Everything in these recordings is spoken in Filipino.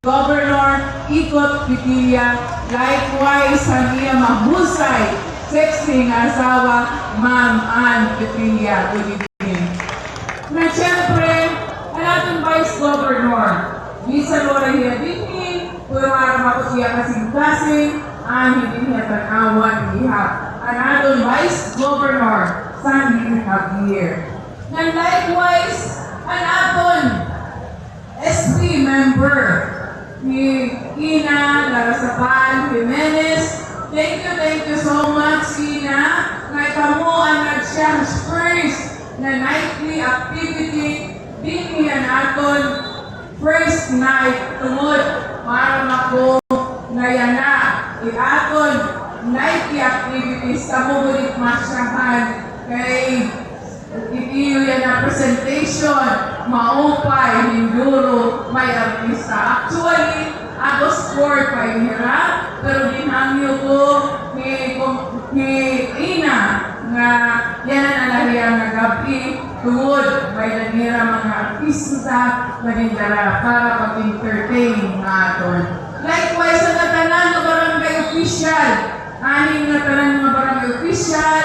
Governor Ikot Pitilla, likewise sa niya mahusay sexy nga asawa, Ma'am Ann Pitilla. Good evening. Na siyempre, ang ating Vice Governor, Lisa Lora Hiadini, purwara ako siya kasing-kasing, ang hindi niya tanawan ihap. Ang ating Vice Governor, Sandy Javier. Na likewise, ang ating SB member, ni Ina Larasapal Jimenez. Thank you so much, Ina. Naitamuan na siya first na nightly activity din yan aton first night tungod para mako na yan na aton nightly activities kamugulit masyahan kay itiyo yan na presentation, maupay, hinduro, may artista. Actually, August 4 pa hira, pero dinangyo ko ni Ina nga yan ang alahiyang na gabi tungod may nanira mga artista na nindara para pag-entertain nga aton. Likewise, ang natanan ng barangay official, aning natanan ng barangay official,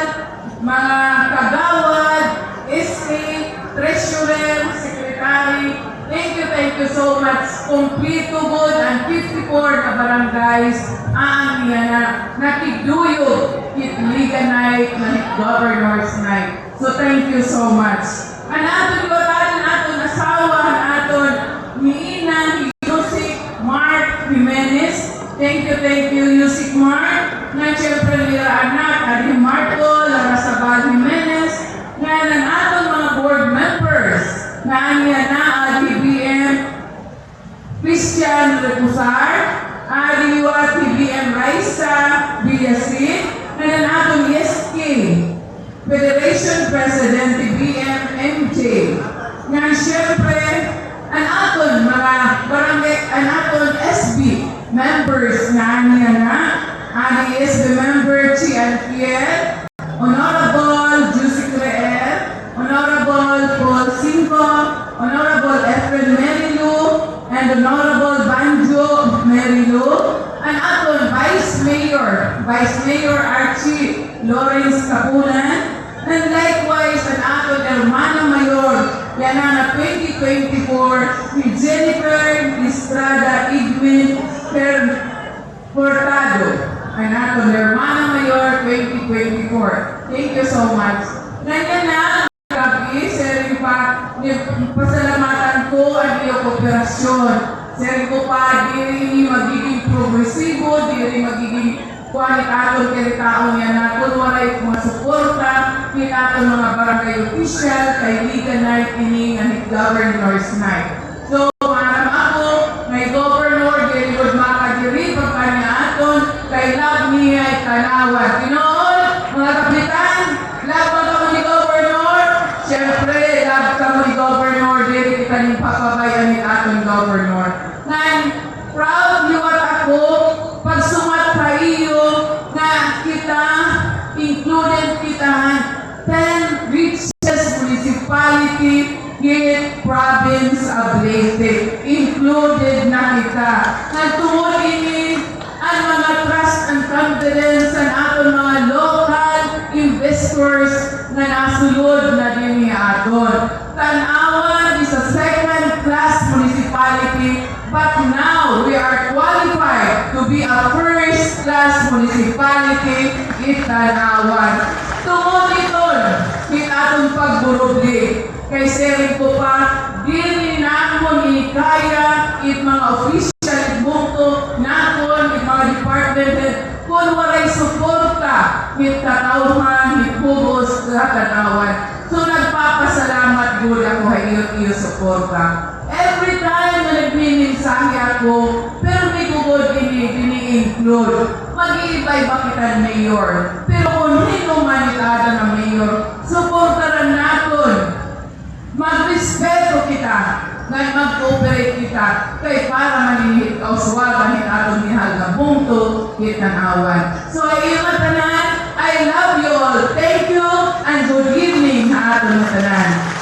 mga kagawad, estate, treasurer, secretary, thank you so much. Kompleto good and 54 na barangays ang niya na nakiguyo Liga Night na Governor's Night. So thank you so much. Ang aton ibatan, aton asawa, aton ni Ina, Yusik Mark Jimenez. Thank you Yusik Mark. Na siyempre nila anak, Adi Marco, Larasabal Jimenez. Nga ng aton mga board members na niya na ADBM Christian Recusar, ADUA TBM Raisa Villasin, na ng aton SK Federation President TBM MJ. Nga siyempre ang aton mga barangay, ang aton SB members na niya na ADSB member Chi Alfiel, Honorable Jusik Reel, Honorable Paul Cinco, Honorable Efren Merilu, and Honorable Banjo Merilu, and aton Vice Mayor Archie Lawrence Capunan, and likewise ang aton Hermana Mayor, yan na 2024, ni Jennifer Estrada Igwin Portado. Ang aton Hermana Mayor 2024. Thank you so much. Nandiyan na, grabe, sir, pasalamatan ko ang iyong kooperasyon. Sir, ko pa, di magiging progresibo, di magiging kuwanit aton kilitaon yan na kung wala'y masuporta, kita mga barangay official, kay Liga Night, ini ng Governor's Night. So, maram ako, may Governor, di rin makadiri, pagkanya aton, kay love niya ay tanawan. Ginoon, mga kapitan, love mo kamo ni Governor? Siyempre, love kamo ni Governor, dili kita ning papabayan ni aton Governor. Nan, proud liwat ako, pag sumat sa iyo, na kita, included kita, 10 richest municipality in province of Leyte. Included na kita. Nagtungod ini ang mga trust and confidence sa aton mga local investors na nasulod na din ni aton. Tanawan is a second-class municipality, but now we are qualified to be a first-class municipality in Tanawan. Tungod ito, in atong pagburubli. Kay sering ko pa, dili na ako ni kaya it mga official ibungto na ako it mga department head kung walay suporta it katauhan, it hubos sa Tanawan. So nagpapasalamat good ako iyo suporta. Every time na nagmininsahe ako, pero may gugod ini-include. Mag-iibay ba kita mayor? Pero kung hindi manitada ng mayor, suportaran natin. Magrespeto kita, ngayon mag-cooperate kita, kay para manihit ka uswagan hit atong nihal na bungto, hit ng awan. So, iyon tanan, I love you all. Thank you and good evening na atong tanan.